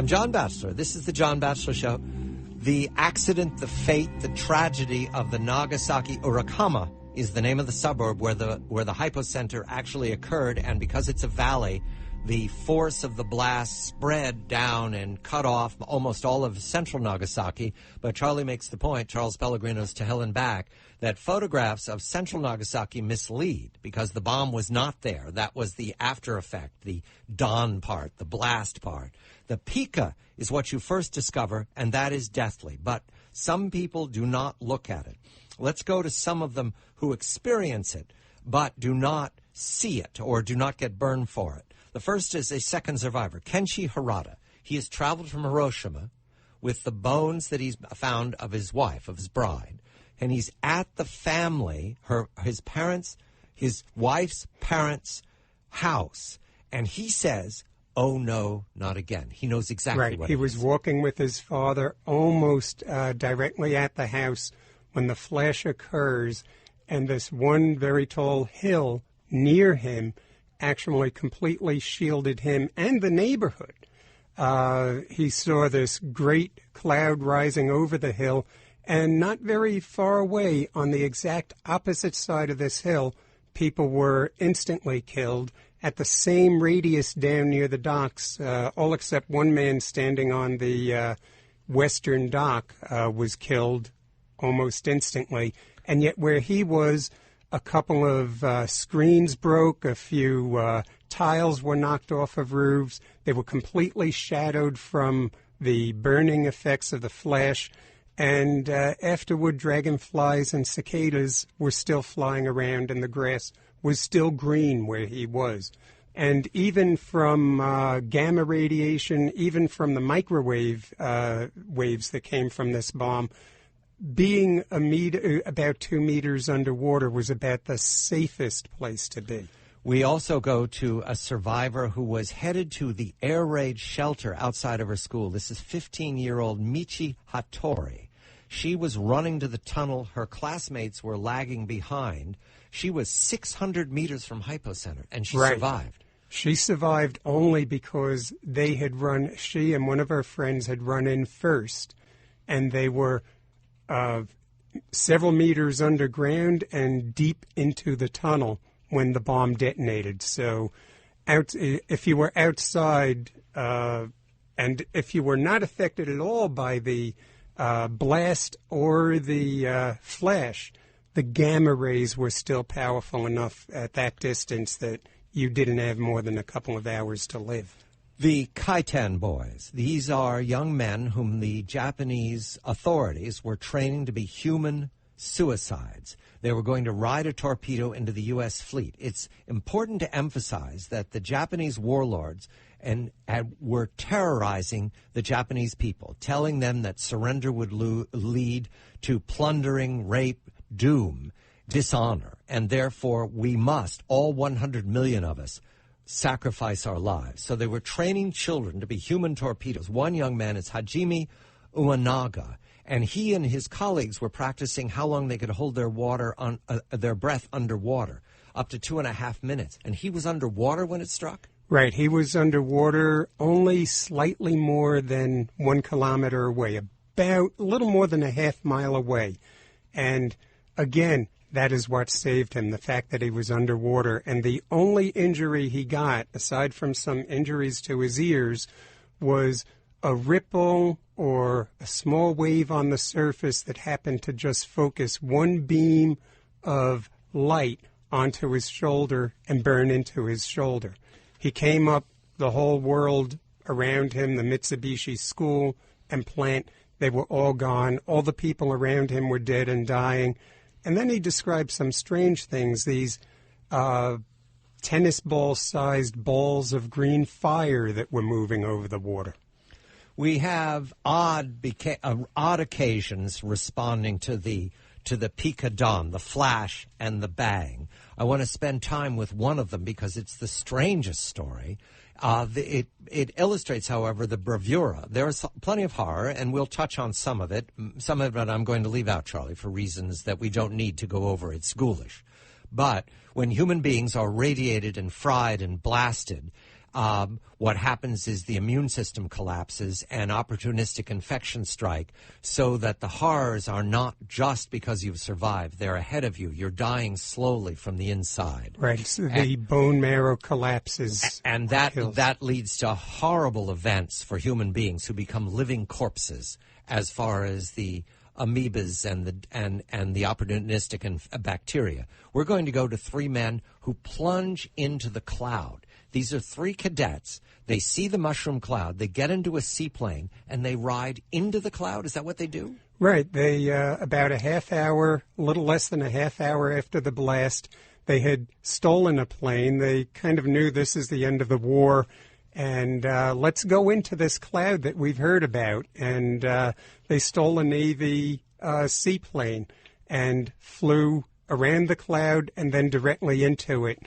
I'm John Batchelor. This is the John Batchelor Show. The accident, the fate, the tragedy of the Nagasaki Hiroshima is the name of the suburb where the hypocenter actually occurred, and because it's a valley, the force of the blast spread down and cut off almost all of central Nagasaki. But Charlie makes the point, Charles Pelegrino's To Hell and Back, that photographs of central Nagasaki mislead because the bomb was not there. That was the after effect, the dawn part, the blast part. The pica is what you first discover, and that is deathly. But some people do not look at it. Let's go to some of them who experience it but do not see it or do not get burned for it. The first is a second survivor, Kenshi Harada. He has traveled from Hiroshima with the bones that he's found of his wife, of his bride. And he's at the family, his wife's parents' house. And he says, oh, no, not again. He knows exactly what he was walking with his father almost directly at the house when the flash occurs. And this one very tall hill near him actually completely shielded him and the neighborhood. He saw this great cloud rising over the hill, and not very far away on the exact opposite side of this hill, people were instantly killed. At the same radius down near the docks, all except one man standing on the western dock was killed almost instantly. And yet where he was, a couple of screens broke, a few tiles were knocked off of roofs. They were completely shadowed from the burning effects of the flash. And afterward, dragonflies and cicadas were still flying around, and the grass was still green where he was. And even from gamma radiation, even from the microwave waves that came from this bomb, being about 2 meters underwater was about the safest place to be. We also go to a survivor who was headed to the air raid shelter outside of her school. This is 15-year-old Michi Hattori. She was running to the tunnel. Her classmates were lagging behind. She was 600 meters from hypocenter, and she survived. She survived only because she and one of her friends had run in first, and they were several meters underground and deep into the tunnel when the bomb detonated. So if you were outside and if you were not affected at all by the blast or the flash, the gamma rays were still powerful enough at that distance that you didn't have more than a couple of hours to live. The Kaiten boys, these are young men whom the Japanese authorities were training to be human suicides. They were going to ride a torpedo into the U.S. fleet. It's important to emphasize that the Japanese warlords were terrorizing the Japanese people, telling them that surrender would lead to plundering, rape, doom, dishonor, and therefore we must, all 100 million of us, sacrifice our lives. So they were training children to be human torpedoes. One young man is Hajime Uenaga, and he and his colleagues were practicing how long they could hold their breath underwater, up to 2.5 minutes. And he was underwater when it struck? Right. He was underwater only slightly more than 1 kilometer away, about a little more than a half mile away. And again, that is what saved him, the fact that he was underwater. And the only injury he got, aside from some injuries to his ears, was a ripple or a small wave on the surface that happened to just focus one beam of light onto his shoulder and burn into his shoulder. He came up, the whole world around him, the Mitsubishi school and plant, they were all gone. All the people around him were dead and dying. And then he described some strange things, these tennis ball-sized balls of green fire that were moving over the water. We have odd occasions responding to the Pika-Don, the flash and the bang. I want to spend time with one of them because it's the strangest story. It illustrates, however, the bravura. There's plenty of horror, and we'll touch on some of it. Some of it I'm going to leave out, Charlie, for reasons that we don't need to go over. It's ghoulish. But when human beings are radiated and fried and blasted, what happens is the immune system collapses and opportunistic infections strike, so that the horrors are not just because you've survived. They're ahead of you. You're dying slowly from the inside. Right. So the bone marrow collapses. And that leads to horrible events for human beings who become living corpses as far as the amoebas and the opportunistic and bacteria. We're going to go to three men who plunge into the cloud. These are three cadets. They see the mushroom cloud. They get into a seaplane, and they ride into the cloud. Is that what they do? Right. They, about a half hour, a little less than a half hour after the blast, they had stolen a plane. They kind of knew this is the end of the war, and let's go into this cloud that we've heard about. And they stole a Navy seaplane and flew around the cloud and then directly into it.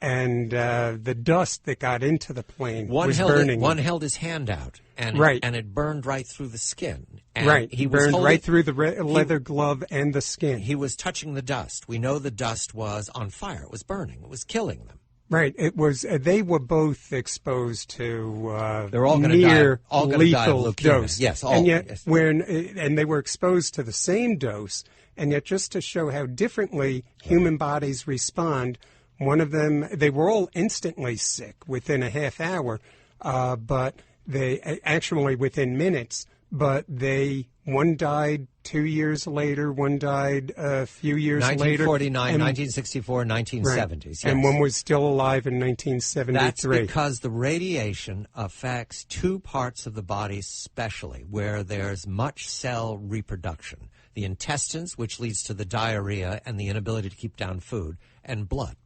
And the dust that got into the plane was burning. One held his hand out, and it burned right through the skin. And he burned right through the leather glove and the skin. He was touching the dust. We know the dust was on fire. It was burning. It was killing them. Right. It was. They were both exposed to they're all near lethal dose. Yes, all. And yet, and they were exposed to the same dose, and yet, just to show how differently human bodies respond. One of them, they were all instantly sick within a half hour, but they actually within minutes. But one died 2 years later, one died a few years later. 1949, 1964, 1970s. Yes. And one was still alive in 1973. That's because the radiation affects two parts of the body especially, where there's much cell reproduction. The intestines, which leads to the diarrhea and the inability to keep down food, and blood.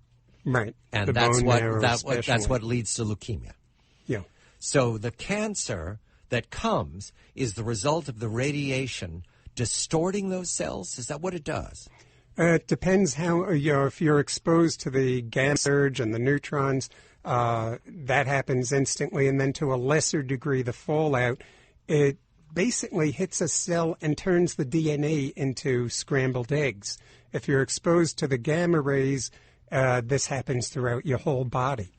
Right. And that's what leads to leukemia. Yeah. So the cancer that comes is the result of the radiation distorting those cells. Is that what it does? It depends how, if you're exposed to the gamma surge and the neutrons, that happens instantly. And then to a lesser degree, the fallout, it basically hits a cell and turns the DNA into scrambled eggs. If you're exposed to the gamma rays, this happens throughout your whole body.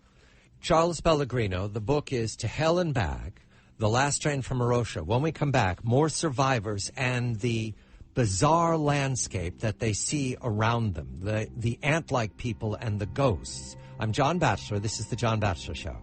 Charles Pelegrino, the book is To Hell and Back, The Last Train from Hiroshima. When we come back, more survivors and the bizarre landscape that they see around them, the ant-like people and the ghosts. I'm John Batchelor. This is The John Batchelor Show.